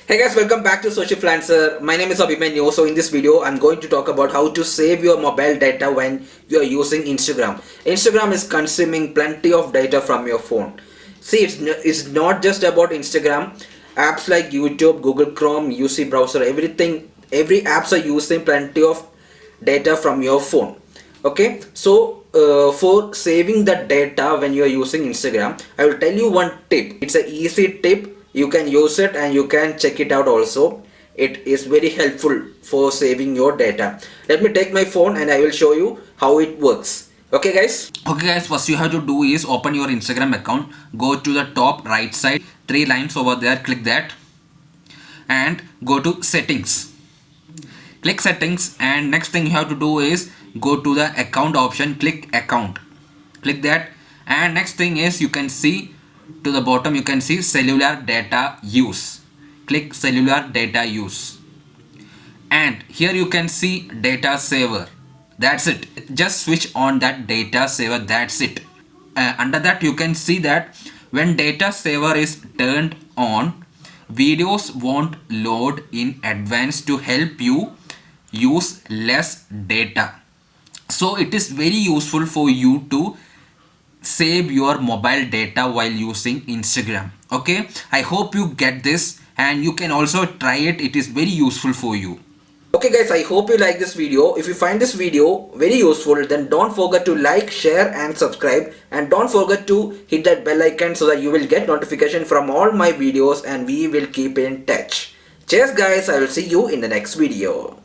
Hey guys, welcome back to Freelancer. My name is Abhimanue. So in this video, I'm going to talk about how to save your mobile data when you are using Instagram. Instagram is consuming plenty of data from your phone. See, it's not just about Instagram. Apps like YouTube, Google Chrome, UC browser, every apps are using plenty of data from your phone. Okay, so for saving the data when you are using Instagram, I will tell you one tip. It's an easy tip. You can use it and you can check it out also. It is very helpful for saving your data. Let me take my phone and I will show you how it works. Okay guys, First you have to do is open your Instagram account, go to the top right side, three lines over there, click that and go to settings. Click settings, and next thing you have to do is go to the account option, click account, click that, and next thing is you can see to the bottom, you can see cellular data use. Click cellular data use, and here you can see data saver. That's it. Just switch on that data saver. That's it. Under that you can see that when data saver is turned on, videos won't load in advance to help you use less data. So it is very useful for you to save your mobile data while using Instagram. Okay, I hope you get this and you can also try it. It is very useful for you. Okay guys, I hope you like this video. If you find this video very useful, then don't forget to like, share and subscribe, and don't forget to hit that bell icon so that you will get notification from all my videos and we will keep in touch. Cheers guys, I will see you in the next video.